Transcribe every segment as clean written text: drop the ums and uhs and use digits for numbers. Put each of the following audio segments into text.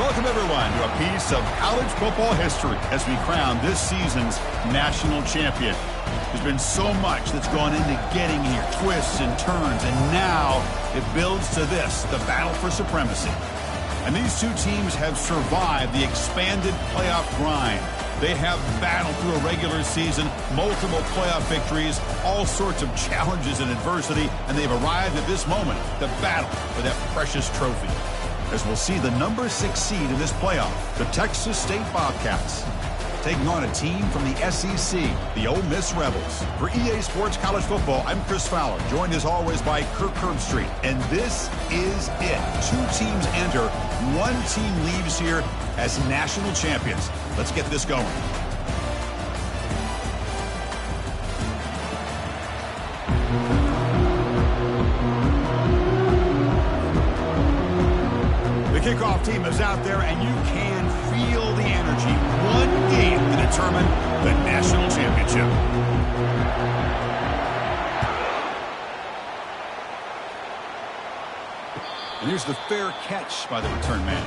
Welcome, everyone, to a piece of college football history as we crown this season's national champion. There's been so much that's gone into getting here, twists and turns, and now it builds to this, the battle for supremacy. And these two teams have survived the expanded playoff grind. They have battled through a regular season, multiple playoff victories, all sorts of challenges and adversity, and they've arrived at this moment, the battle for that precious trophy. As we'll see the number 6 seed in this playoff, the Texas State Bobcats, taking on a team from the SEC, the Ole Miss Rebels. For EA Sports College Football, I'm Chris Fowler, joined as always by Kirk Herbstreit. And this is it. 2 teams enter, 1 team leaves here as national champions. Let's get this going. The kickoff team is out there, and you can feel the energy. 1 game to determine the national championship. And here's the fair catch by the return man.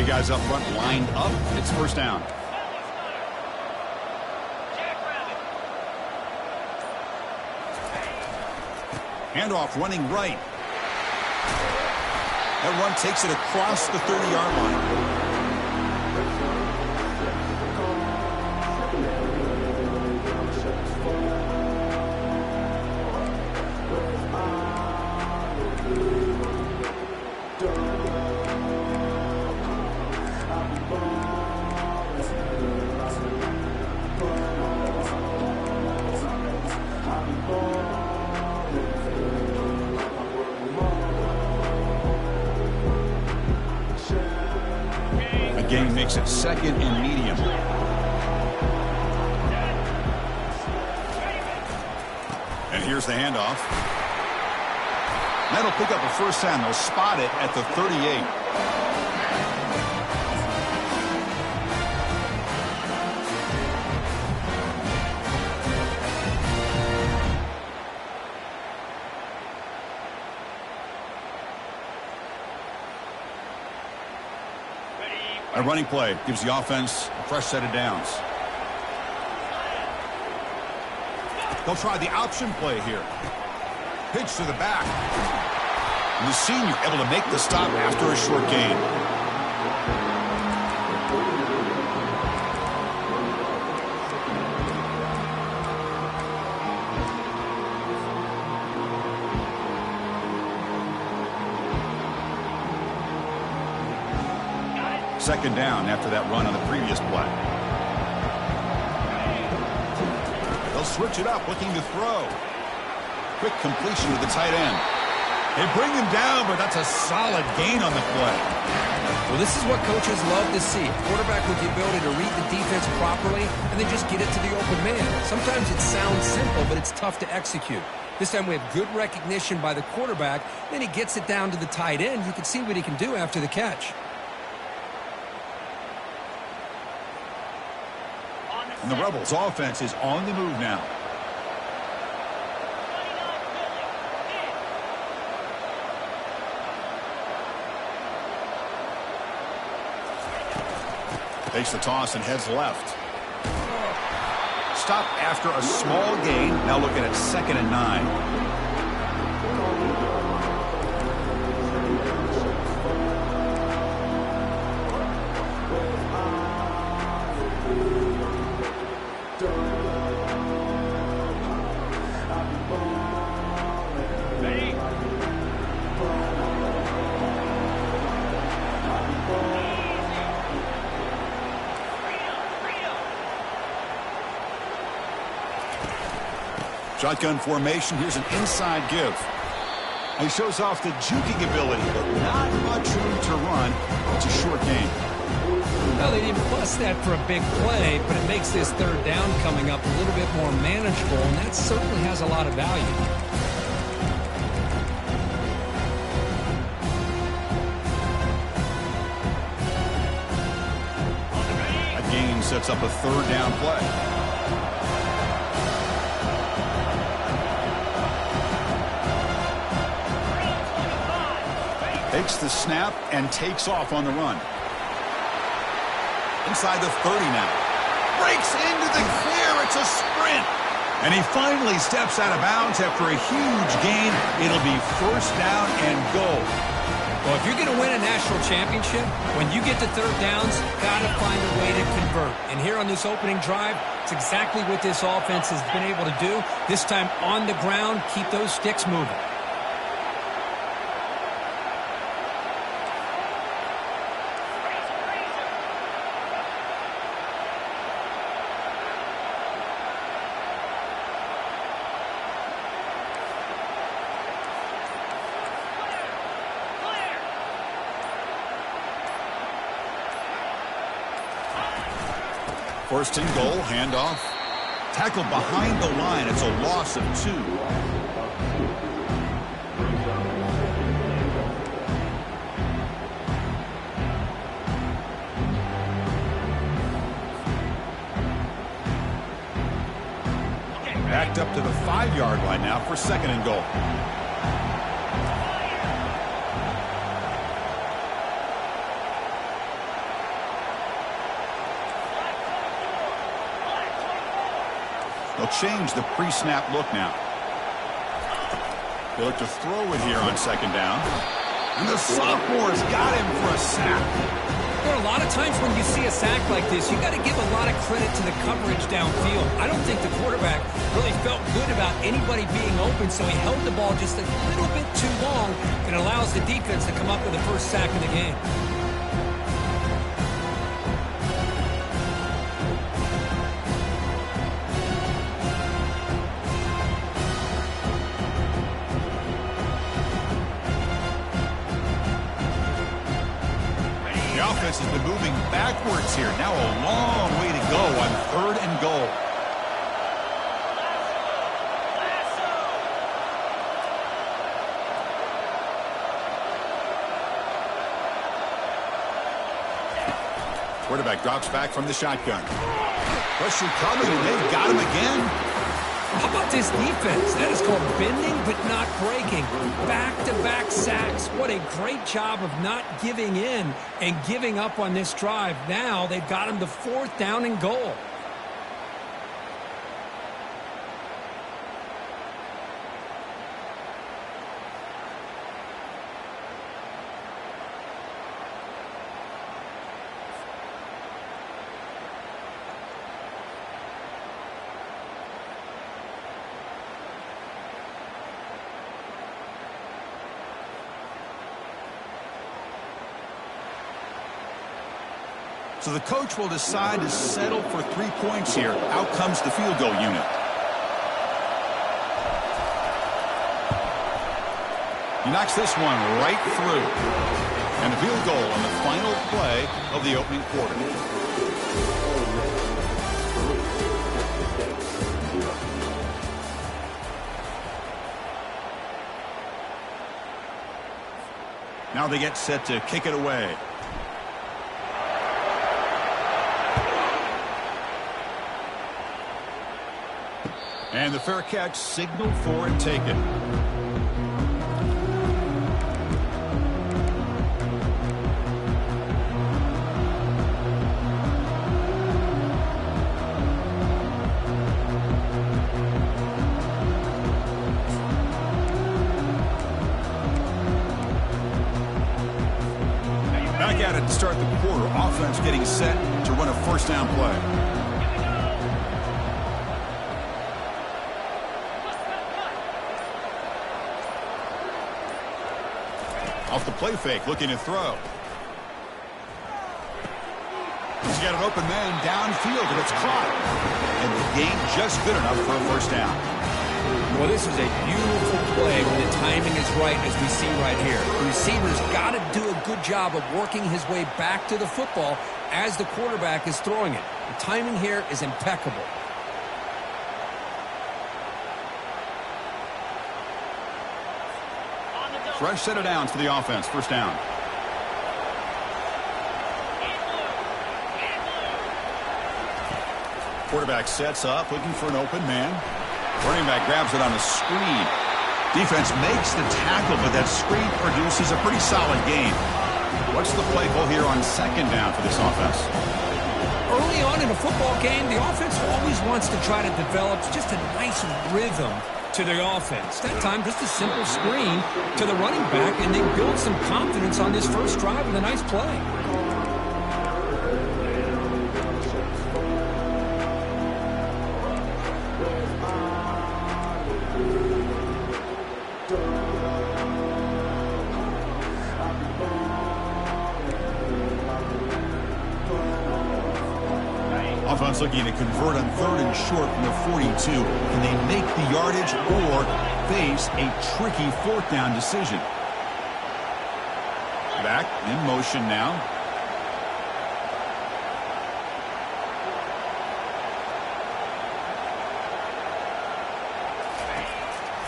Guys up front lined up. It's first down. Handoff running right. That run takes it across the 30-yard line. Game makes it 2nd and medium. And here's the handoff. That'll pick up a first down. They'll spot it at the 38. A running play gives the offense a fresh set of downs. They'll try the option play here. Pitch to the back. And the senior able to make the stop after a short gain. Second down after that run on the previous play. They'll switch it up, looking to throw. Quick completion to the tight end. They bring him down, but that's a solid gain on the play. Well, this is what coaches love to see. A quarterback with the ability to read the defense properly and then just get it to the open man. Sometimes it sounds simple, but it's tough to execute. This time we have good recognition by the quarterback. Then he gets it down to the tight end. You can see what he can do after the catch. And the Rebels' offense is on the move now. Takes the toss and heads left. Stop after a small gain. Now looking at 2nd and 9. Shotgun formation. Here's an inside give. He shows off the juking ability, but not much room to run. It's a short gain. Well, they didn't bust that for a big play, but it makes this 3rd down coming up a little bit more manageable, and that certainly has a lot of value. sets up a third down play. Takes the snap and takes off on the run. Inside the 30 now. Breaks into the clear. It's a sprint. And he finally steps out of bounds after a huge gain. It'll be first down and goal. Well, if you're going to win a national championship, when you get to third downs, got to find a way to convert. And here on this opening drive, it's exactly what this offense has been able to do. This time on the ground, keep those sticks moving. First and goal, handoff. Tackled behind the line. It's a loss of 2. Backed up to the 5-yard line now for second and goal. They'll change the pre-snap look now. They look to throw it here on second down. And the sophomore's got him for a sack. There are a lot of times when you see a sack like this, you got to give a lot of credit to the coverage downfield. I don't think the quarterback really felt good about anybody being open, so he held the ball just a little bit too long and allows the defense to come up with the first sack in the game. Has been moving backwards here. Now a long way to go on third and goal. Quarterback drops back from the shotgun. Pressure coming, and they've got him again. How about this defense? That is called bending but not breaking. Back-to-back sacks. What a great job of not giving in and giving up on this drive. Now they've got him to fourth down and goal. So the coach will decide to settle for 3 points here. Out comes the field goal unit. He knocks this one right through. And the field goal on the final play of the opening quarter. Now they get set to kick it away. And the fair catch signaled for and taken. Back at it to start the quarter. Offense getting set to run a first down play. Off the play fake, looking to throw. He's got an open man downfield, and it's caught. And the gain just good enough for a first down. Well, this is a beautiful play when the timing is right, as we see right here. The receiver's got to do a good job of working his way back to the football as the quarterback is throwing it. The timing here is impeccable. Fresh set of downs for the offense. First down. Quarterback sets up, looking for an open man. Running back grabs it on a screen. Defense makes the tackle, but that screen produces a pretty solid gain. What's the play call here on second down for this offense? Early on in a football game, the offense always wants to try to develop just a nice rhythm to their offense. That time, just a simple screen to the running back, and they build some confidence on this first drive with a nice play. Offense looking to convert on 3rd and short from the 42. Can they make the yardage or face a tricky 4th down decision? Back in motion now.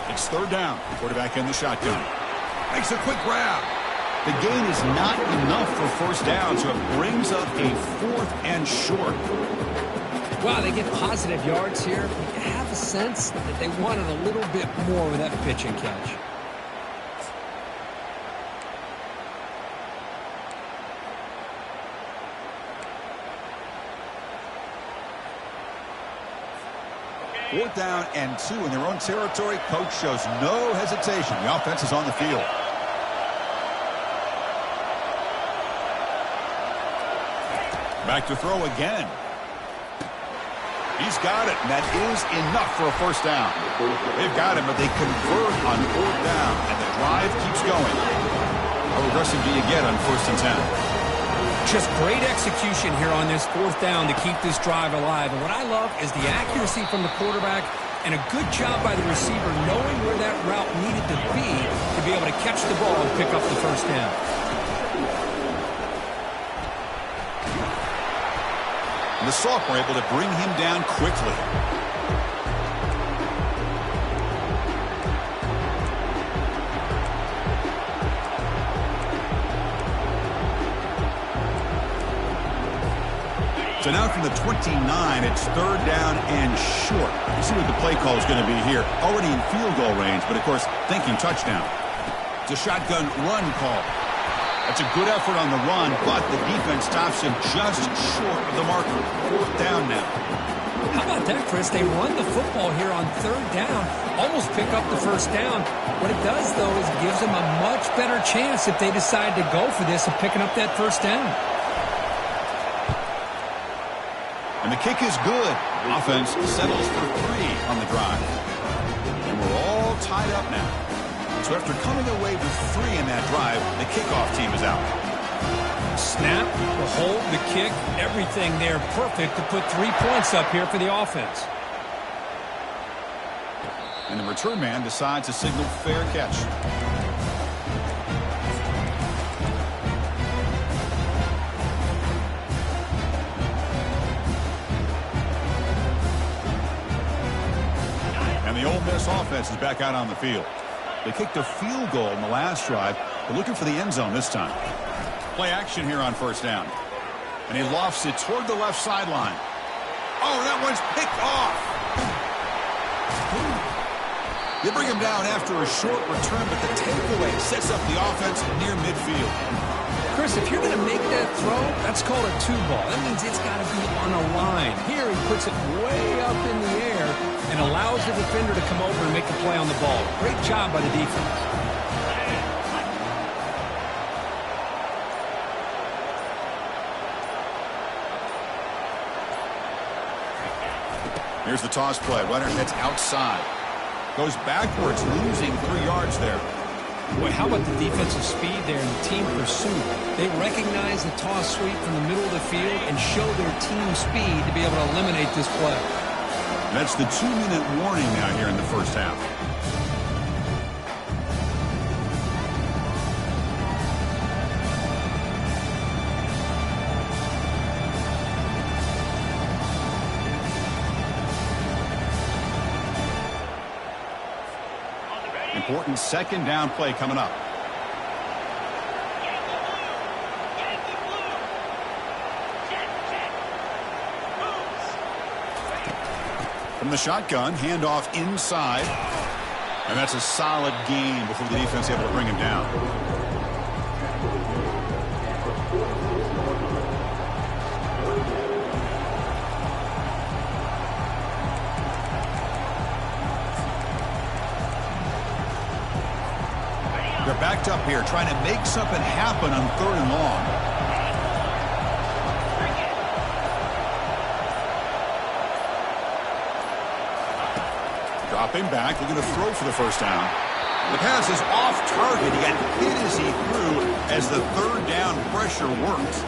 It's 3rd down. Quarterback in the shotgun. Makes a quick grab. The gain is not enough for 1st down, so it brings up a 4th and short. Wow, they get positive yards here. You have a sense that they wanted a little bit more with that pitch and catch. Fourth down and 2 in their own territory. Coach shows no hesitation. The offense is on the field. Back to throw again. He's got it, and that is enough for a 1st down. They've got him, but they convert on 4th down, and the drive keeps going. How aggressive do you get on 1st and 10? Just great execution here on this 4th down to keep this drive alive. And what I love is the accuracy from the quarterback and a good job by the receiver knowing where that route needed to be able to catch the ball and pick up the 1st down. And the sophomore able to bring him down quickly. So now from the 29, it's 3rd down and short. You see what the play call is going to be here. Already in field goal range, but of course thinking touchdown. It's a shotgun run call. That's a good effort on the run, but the defense stops him just short of the marker. 4th down now. How about that, Chris? They run the football here on 3rd down, almost pick up the 1st down. What it does, though, is it gives them a much better chance if they decide to go for this of picking up that 1st down. And the kick is good. Offense settles for 3 on the drive. And we're all tied up now. So after coming away with 3 in that drive, the kickoff team is out. Snap, the hold, the kick, everything there perfect to put 3 points up here for the offense. And the return man decides to signal fair catch. And the Ole Miss offense is back out on the field. They kicked a field goal in the last drive. They're looking for the end zone this time. Play action here on 1st down. And he lofts it toward the left sideline. Oh, that one's picked off. They bring him down after a short return, but the takeaway sets up the offense near midfield. Chris, if you're going to make that throw, that's called a 2-ball. That means it's got to be on a line. Here he puts it way up in the air and allows the defender to come over and make the play on the ball. Great job by the defense. Here's the toss play. Runner heads outside. Goes backwards, losing 3 yards there. Boy, how about the defensive speed there and the team pursuit? They recognize the toss sweep from the middle of the field and show their team speed to be able to eliminate this play. That's the 2-minute warning now here in the first half. Important 2nd down play coming up. From the shotgun, handoff inside. And that's a solid gain before the defense able to bring him down. They're backed up here, trying to make something happen on 3rd and long. Dropping back, looking to throw for the first down. The pass is off target. He got hit as he threw as the 3rd down pressure worked.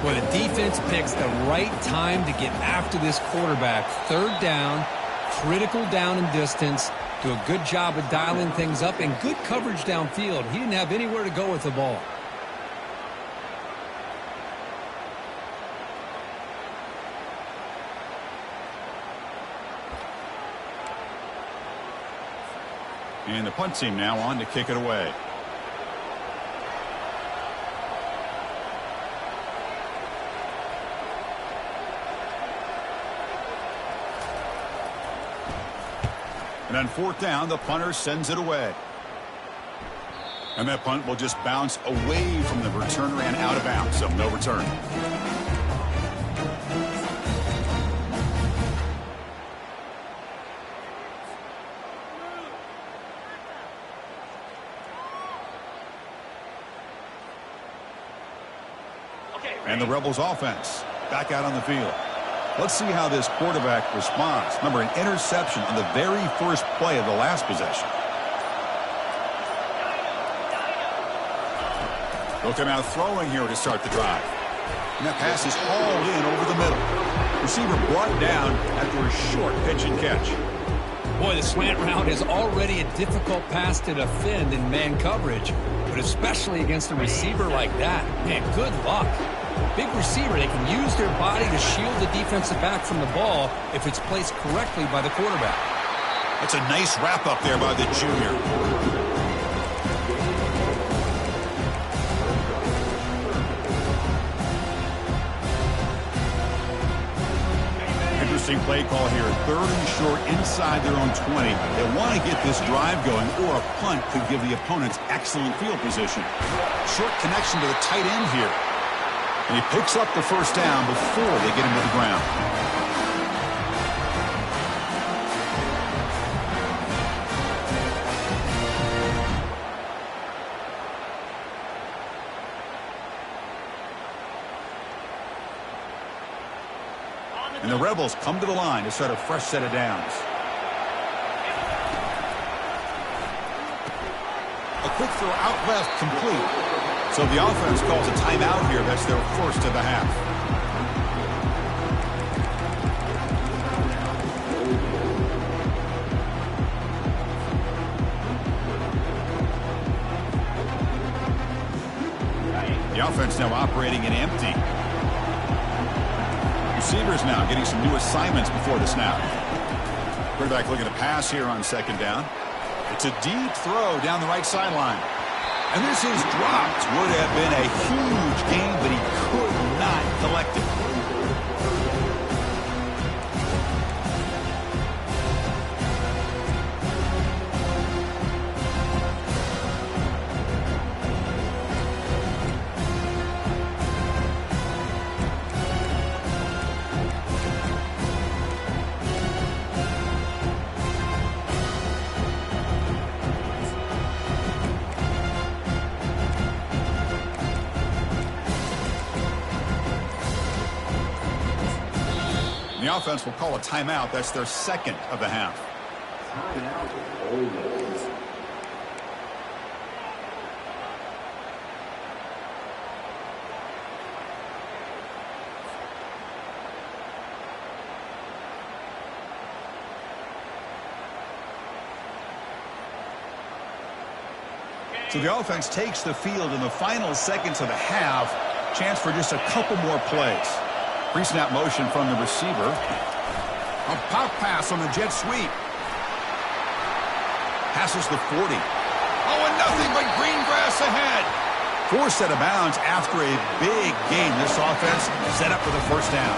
Well, the defense picks the right time to get after this quarterback. 3rd down, critical down and distance. Do a good job of dialing things up and good coverage downfield. He didn't have anywhere to go with the ball. And the punt team now on to kick it away. And on 4th down, the punter sends it away. And that punt will just bounce away from the returner and out of bounds, so no return. And the Rebels offense back out on the field. Let's see how this quarterback responds. Remember, an interception on the very first play of the last possession. Look him out throwing here to start the drive. And that pass is hauled in over the middle. Receiver brought down after a short pitch and catch. Boy, the slant route is already a difficult pass to defend in man coverage, but especially against a receiver like that. Man, good luck. Big receiver, they can use their body to shield the defensive back from the ball if it's placed correctly by the quarterback. That's a nice wrap up there by the junior. Interesting play call here. 3rd and short inside their own 20. They want to get this drive going, or a punt could give the opponents excellent field position. Short connection to the tight end here. And he picks up the first down before they get him to the ground. And the Rebels come to the line to start a fresh set of downs. A quick throw out left, complete. So the offense calls a timeout here. That's their first of the half. The offense now operating in empty. Receivers now getting some new assignments before the snap. Quarterback looking to pass here on 2nd down. It's a deep throw down the right sideline. And this is dropped. Would have been a huge gain, but he could not collect it. The offense will call a timeout. That's their 2nd of the half. So the offense takes the field in the final seconds of the half. Chance for just a couple more plays. Pre-snap motion from the receiver. A pop pass on the jet sweep. Passes the 40. Oh, and nothing but green grass ahead. 4 set of bounds after a big game. This offense set up for the first down.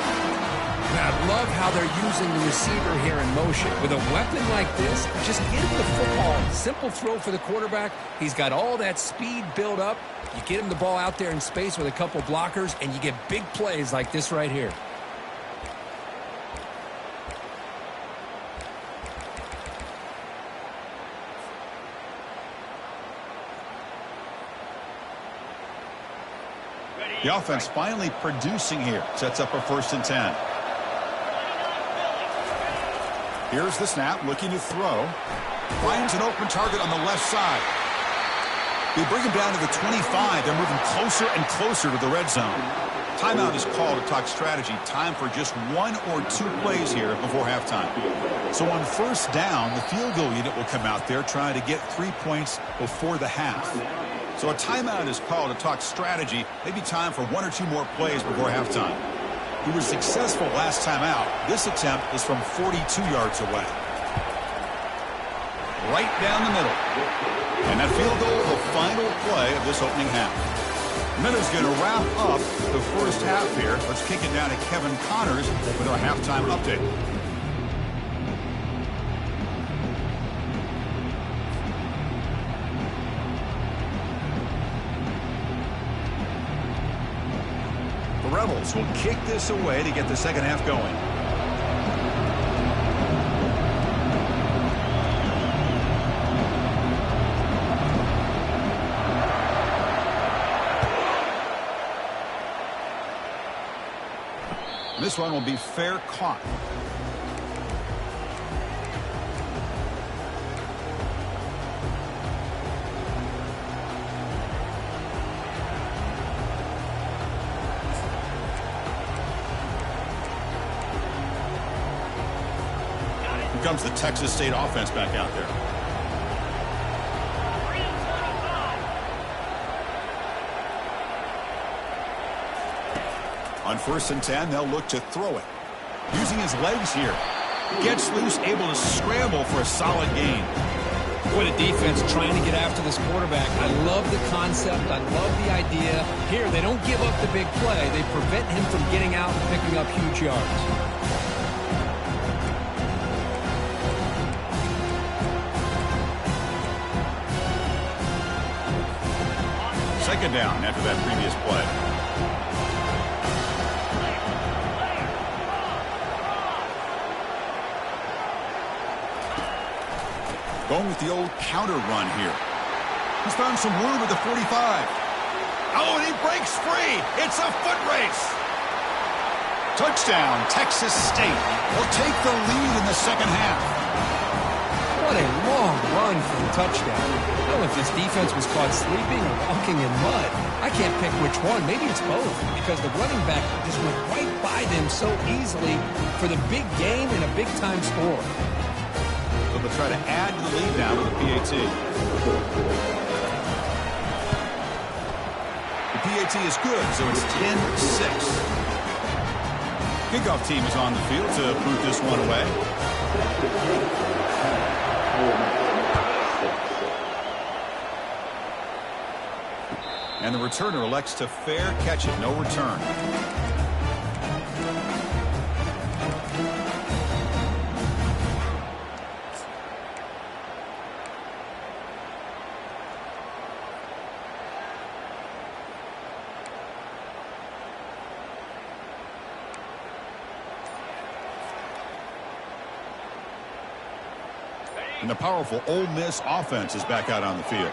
I love how they're using the receiver here in motion. With a weapon like this, just get him the football. Simple throw for the quarterback. He's got all that speed built up. You get him the ball out there in space with a couple blockers, and you get big plays like this right here. The offense finally producing here. Sets up a 1st and 10. Here's the snap, looking to throw. Finds an open target on the left side. They bring him down to the 25. They're moving closer and closer to the red zone. Timeout is called to talk strategy. Time for just 1 or 2 plays here before halftime. So on 1st down, the field goal unit will come out there trying to get 3 points before the half. So a timeout is called to talk strategy. Maybe time for 1 or 2 more plays before halftime. He was successful last time out. This attempt is from 42 yards away. Right down the middle. And that field goal, the final play of this opening half. Minnows going to wrap up the 1st half here. Let's kick it down to Kevin Connors with our halftime update. The Rebels will kick this away to get the 2nd half going. This one will be fair caught. Here comes the Texas State offense back out there. On 1st and 10, they'll look to throw it. Using his legs here. Gets loose, able to scramble for a solid gain. What a defense trying to get after this quarterback. I love the concept. I love the idea. Here, they don't give up the big play. They prevent him from getting out and picking up huge yards. Second down after that previous play. Going with the old counter run here. He's found some room at the 45. Oh, and he breaks free. It's a foot race. Touchdown, Texas State. They'll take the lead in the 2nd half. What a long run for the touchdown. I don't know if this defense was caught sleeping or walking in mud. I can't pick which one. Maybe it's both, because the running back just went right by them so easily for the big game and a big-time score. So they'll try to add to the lead now with the PAT. The PAT is good, so it's 10-6. Kickoff team is on the field to boot this one away. And the returner elects to fair catch it. No return. And the powerful Ole Miss offense is back out on the field.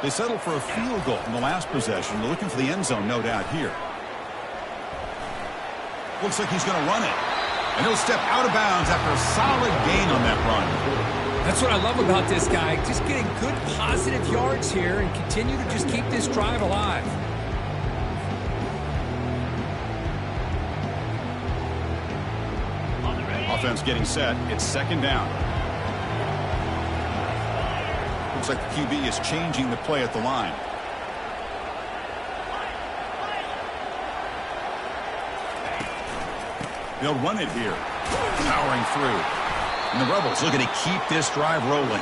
They settled for a field goal in the last possession. They're looking for the end zone, no doubt, here. Looks like he's going to run it. And he'll step out of bounds after a solid gain on that run. That's what I love about this guy. Just getting good positive yards here and continue to just keep this drive alive. Offense getting set. It's 2nd down. Looks like the QB is changing the play at the line. They'll run it here. Powering through. And the Rebels looking to keep this drive rolling.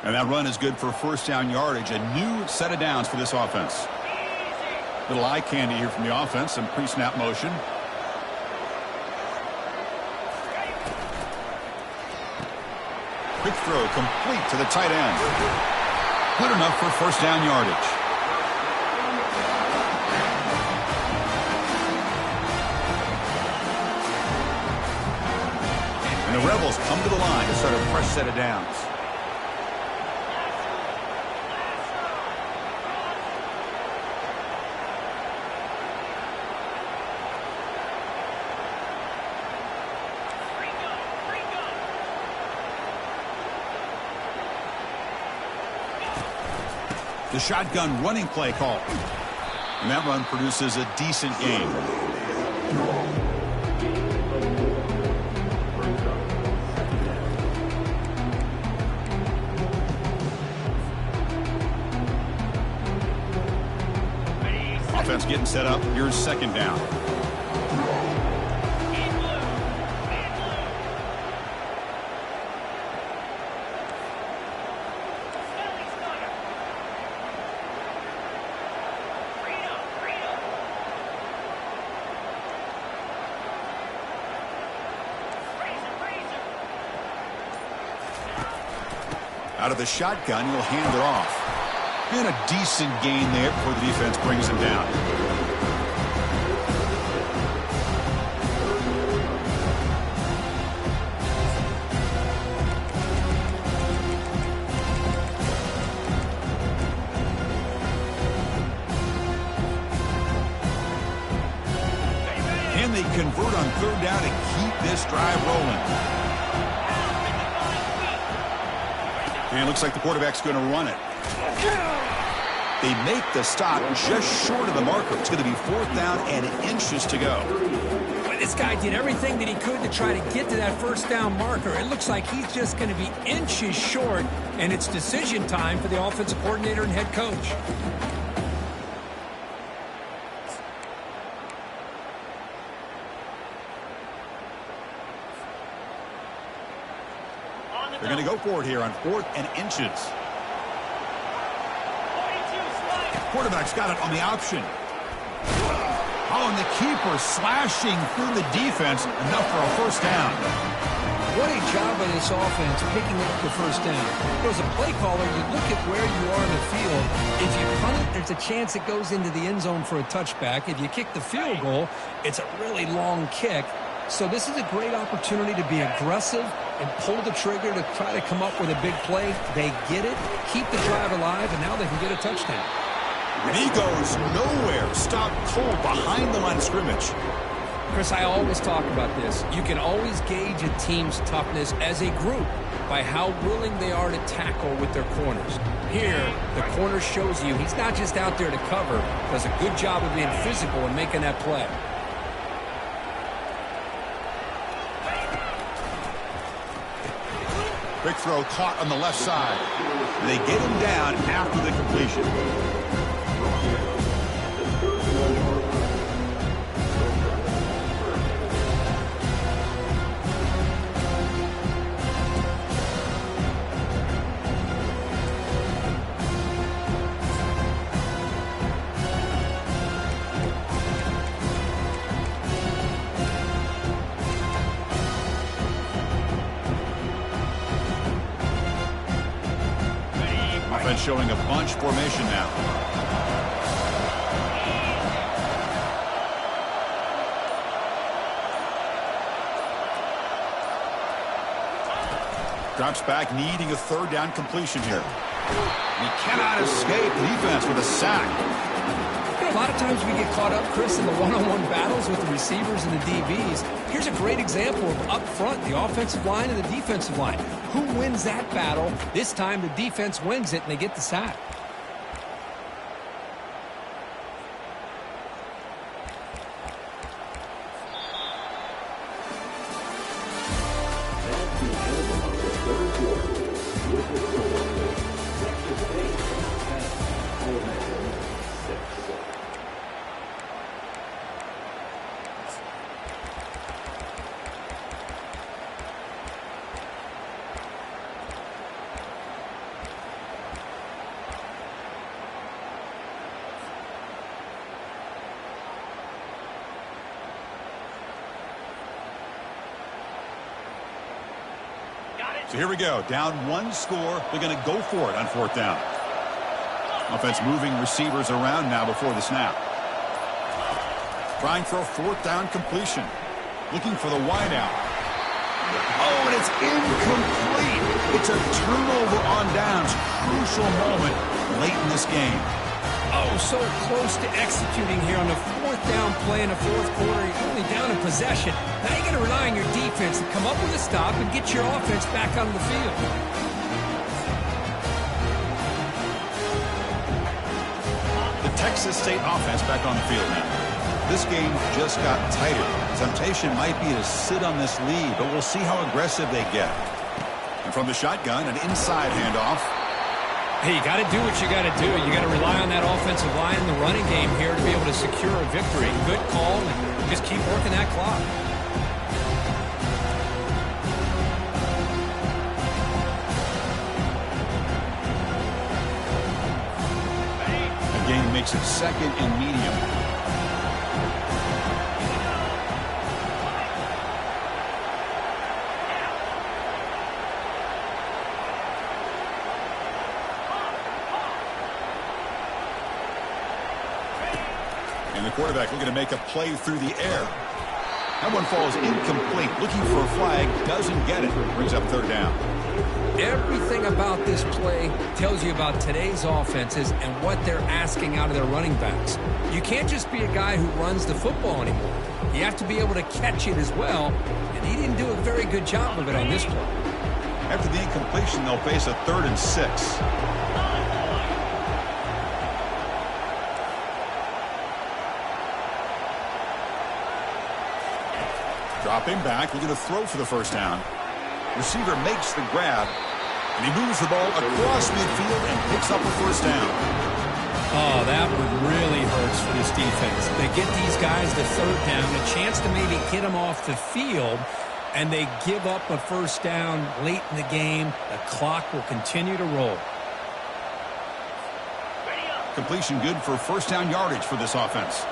And that run is good for first down yardage. A new set of downs for this offense. Little eye candy here from the offense. Some pre-snap motion. Quick throw complete to the tight end. Good enough for first down yardage. And the Rebels come to the line to start a fresh set of downs. The shotgun running play call. And that run produces a decent gain. Offense getting set up. Here's second down. Out of the shotgun, he'll hand it off. And a decent gain there before the defense brings him down. Can they convert on third down and keep this drive rolling? And it looks like the quarterback's going to run it. They make the stop just short of the marker. It's going to be fourth down and inches to go. Well, this guy did everything that he could to try to get to that first down marker. It looks like he's just going to be inches short, and it's decision time for the offensive coordinator and head coach. They're going to go for it here on fourth and inches. Quarterback's got it on the option. Oh, and the keeper slashing through the defense. Enough for a first down. What a job by this offense picking up the first down. As a play caller, you look at where you are in the field. If you punt it, there's a chance it goes into the end zone for a touchback. If you kick the field goal, it's a really long kick. So this is a great opportunity to be aggressive and pull the trigger to try to come up with a big play. They get it, keep the drive alive, and now they can get a touchdown. And he goes nowhere. Stop cold behind the line of scrimmage. Chris, I always talk about this. You can always gauge a team's toughness as a group by how willing they are to tackle with their corners. Here, the corner shows you he's not just out there to cover, does a good job of being physical and making that play. Quick throw caught on the left side. They get him down after the completion. Offense showing a bunch formation now. Drops back, needing a third down completion here. He cannot escape defense with a sack. A lot of times we get caught up, Chris, in the one-on-one battles with the receivers and the DBs. Here's a great example of up front, the offensive line and the defensive line. Who wins that battle? This time the defense wins it and they get the sack. So here we go. Down one score. They're going to go for it on fourth down. Offense moving receivers around now before the snap. Trying for a fourth down completion. Looking for the wideout. Oh, and it's incomplete. It's a turnover on downs. Crucial moment late in this game. Oh, so close to executing here on the fourth down play in the fourth quarter. You're only down in possession. Now you got to rely on your defense to come up with a stop and get your offense back onto the field. The Texas State offense back on the field now. This game just got tighter. Temptation might be to sit on this lead, but we'll see how aggressive they get. And from the shotgun, an inside handoff. Hey, you got to do what you got to do. You got to rely on that offensive line in the running game here to be able to secure a victory. Good call, and just keep working that clock. The game makes it second and medium. Quarterback looking to make a play through the air. That one falls incomplete. Looking for a flag. Doesn't get it. Brings up third down. Everything about this play tells you about today's offenses and what they're asking out of their running backs. You can't just be a guy who runs the football anymore. You have to be able to catch it as well, and he didn't do a very good job of it on this play. After the incompletion, they'll face a 3rd and 6. Dropping back, looking to throw for the first down. Receiver makes the grab, and he moves the ball across midfield and picks up a first down. Oh, that one really hurts for this defense. They get these guys the third down, a chance to maybe get them off the field, and they give up a first down late in the game. The clock will continue to roll. Completion good for first down yardage for this offense.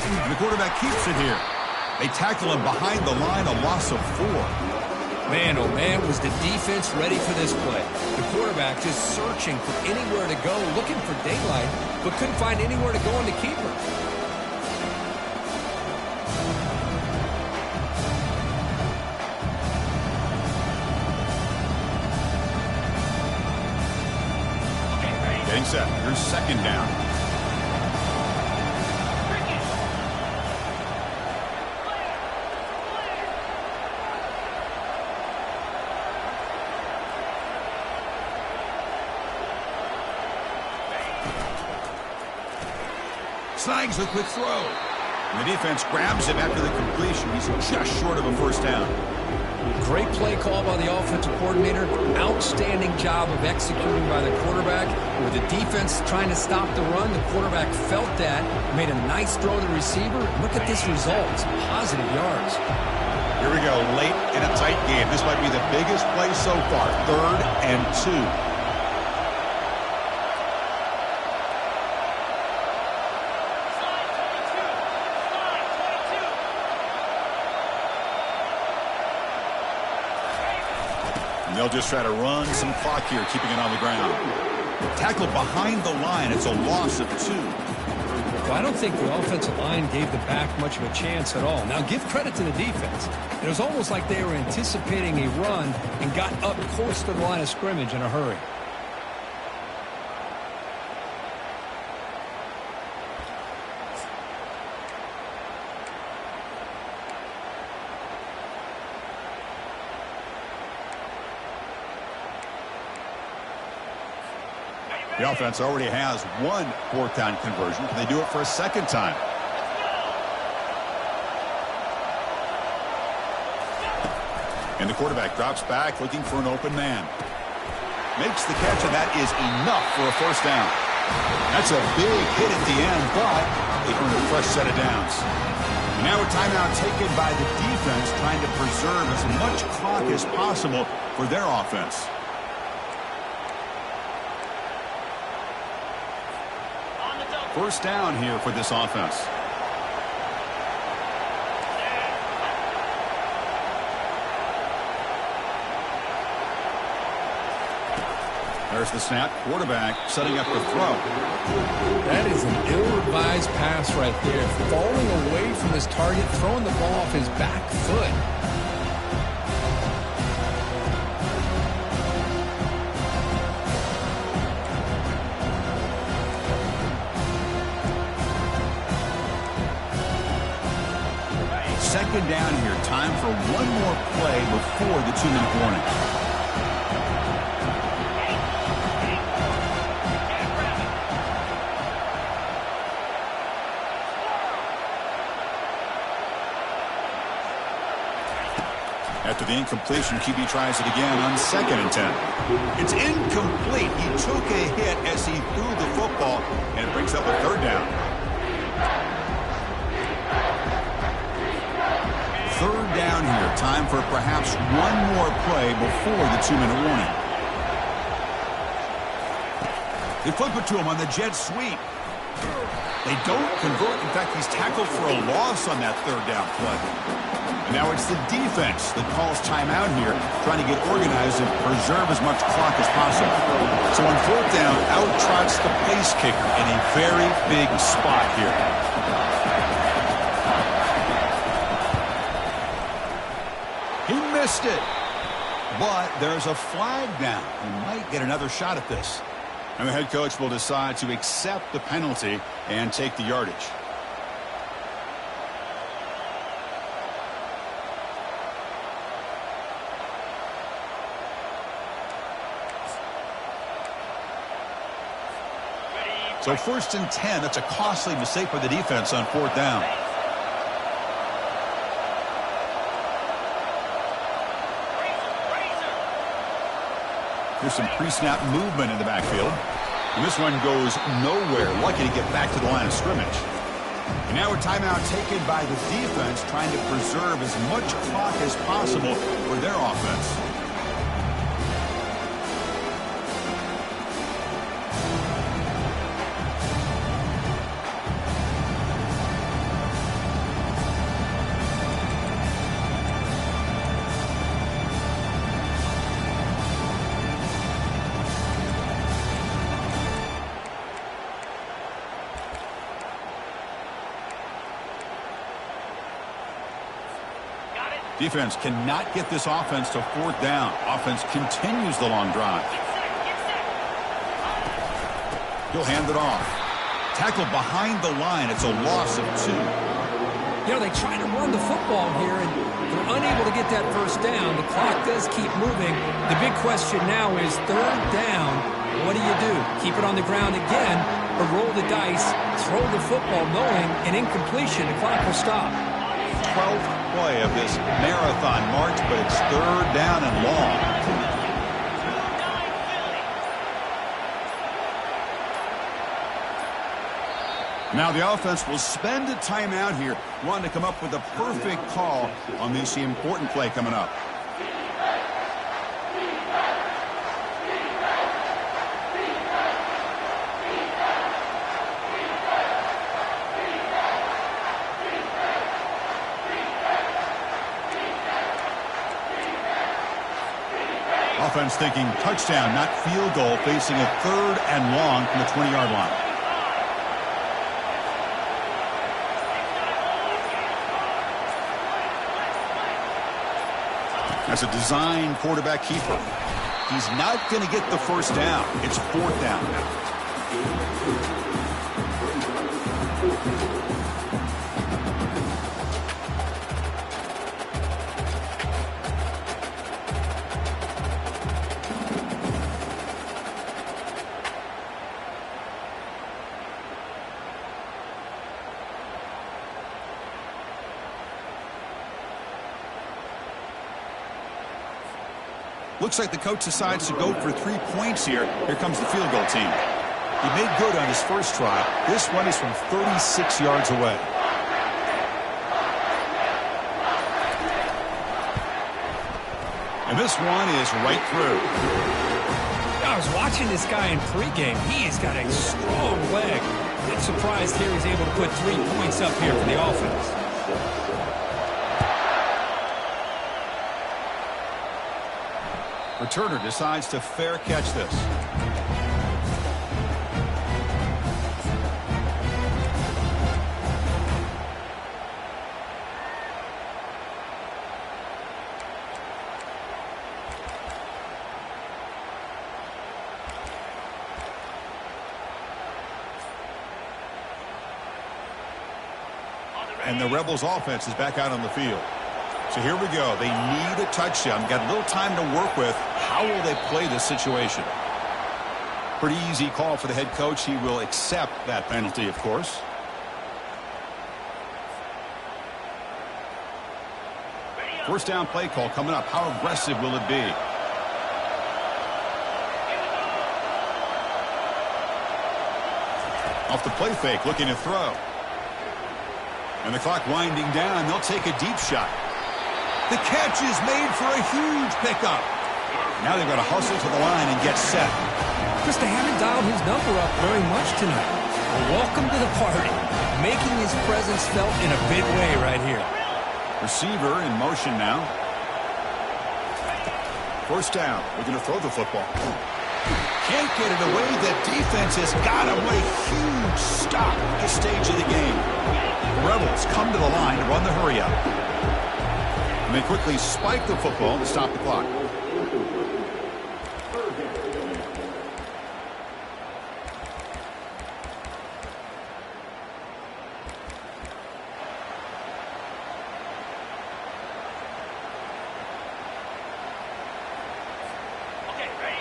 And the quarterback keeps it here. They tackle him behind the line, a loss of 4. Man, oh man, was the defense ready for this play. The quarterback just searching for anywhere to go, looking for daylight, but couldn't find anywhere to go on the keeper. Getting set. Here's second down. Snags a quick throw. And the defense grabs him after the completion. He's just short of a first down. Great play call by the offensive coordinator. Outstanding job of executing by the quarterback. With the defense trying to stop the run, the quarterback felt that, made a nice throw to the receiver. Look at this result. Some positive yards. Here we go, late in a tight game. This might be the biggest play so far. 3rd and 2. They'll just try to run some clock here, keeping it on the ground. Tackled behind the line. It's a loss of 2. Well, I don't think the offensive line gave the back much of a chance at all. Now, give credit to the defense. It was almost like they were anticipating a run and got up close to the line of scrimmage in a hurry. The offense already has 1 fourth down conversion. Can they do it for a second time? And the quarterback drops back looking for an open man. Makes the catch, and that is enough for a first down. That's a big hit at the end, but they earn a fresh set of downs. Now a timeout taken by the defense, trying to preserve as much clock as possible for their offense. First down here for this offense. There's the snap. Quarterback setting up to throw. That is an ill-advised pass right there. Falling away from his target, throwing the ball off his back foot. Second down here. Time for one more play before the 2-minute warning. After the incompletion, QB tries it again on 2nd and 10. It's incomplete. He took a hit as he threw the football, and it brings up a 3rd down. 3rd down here. Time for perhaps one more play before the 2-minute warning. They flip it to him on the jet sweep. They don't convert. In fact, he's tackled for a loss on that 3rd down play. And now it's the defense that calls timeout here, trying to get organized and preserve as much clock as possible. So on 4th down, out trots the place kicker in a very big spot here. He missed it. But there's a flag down. He might get another shot at this. And the head coach will decide to accept the penalty and take the yardage. So 1st and 10, that's a costly mistake for the defense on 4th down. There's some pre-snap movement in the backfield. And this one goes nowhere. Lucky to get back to the line of scrimmage. And now a timeout taken by the defense, trying to preserve as much clock as possible for their offense. Defense cannot get this offense to 4th down. Offense continues the long drive. He'll hand it off. Tackled behind the line. It's a loss of 2. You know, they try to run the football here, and they're unable to get that 1st down. The clock does keep moving. The big question now is 3rd down. What do? Keep it on the ground again, or roll the dice, throw the football knowing an incompletion. The clock will stop. 12th play of this marathon march, but it's 3rd down and long. Now the offense will spend a timeout here, wanting to come up with a perfect call on this important play coming up. Offense thinking touchdown, not field goal, facing a 3rd and long from the 20-yard line. As a design quarterback keeper, he's not going to get the 1st down. It's 4th down now. Looks like the coach decides to go for 3 points here. Here comes the field goal team. He made good on his first try. This one is from 36 yards away. And this one is right through. I was watching this guy in pregame. He's got a strong leg. I'm surprised here he's able to put 3 points up here for the offense. Returner decides to fair catch this. And the Rebels offense is back out on the field. So here we go. They need a touchdown. Got a little time to work with. How will they play this situation? Pretty easy call for the head coach. He will accept that penalty, of course. First down play call coming up. How aggressive will it be? Off the play fake, looking to throw. And the clock winding down. They'll take a deep shot. The catch is made for a huge pickup. Now they've got to hustle to the line and get set. Chris, they haven't dialed his number up very much tonight. Well, welcome to the party. Making his presence felt in a big way right here. Receiver in motion now. First down. We're going to throw the football. Can't get it away. The defense has got him. What a huge stop at this stage of the game. Rebels come to the line to run the hurry up. And they quickly spike the football to stop the clock.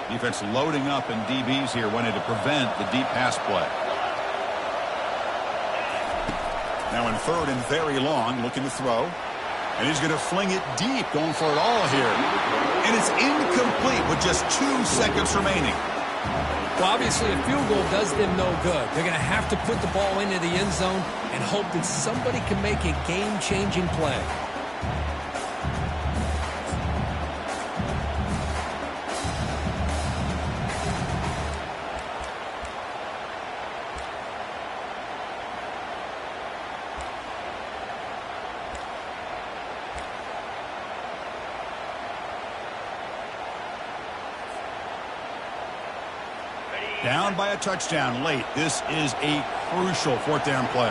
Defense loading up, and DBs here wanted to prevent the deep pass play. Now in third and very long, looking to throw. And he's going to fling it deep, going for it all here. And it's incomplete with just 2 seconds remaining. Well, obviously a field goal does them no good. They're going to have to put the ball into the end zone and hope that somebody can make a game-changing play. Down by a touchdown late. This is a crucial fourth down play.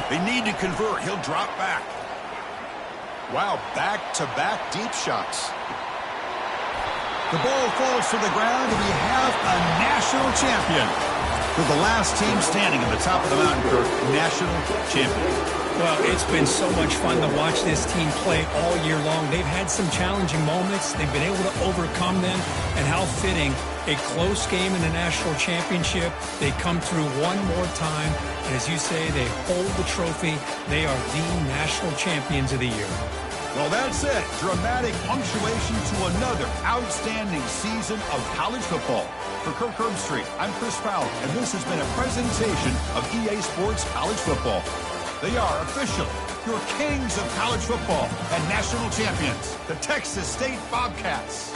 They need to convert. He'll drop back. Wow, back-to-back deep shots. The ball falls to the ground, and we have a national champion. With the last team standing at the top of the mountain curve, national champions. Well, it's been so much fun to watch this team play all year long. They've had some challenging moments. They've been able to overcome them. And how fitting, a close game in the national championship. They come through one more time. And as you say, they hold the trophy. They are the national champions of the year. Well, that's it. Dramatic punctuation to another outstanding season of college football. For Kirk Herbstreit, I'm Chris Fowler, and this has been a presentation of EA Sports College Football. They are officially your kings of college football and national champions, the Texas State Bobcats.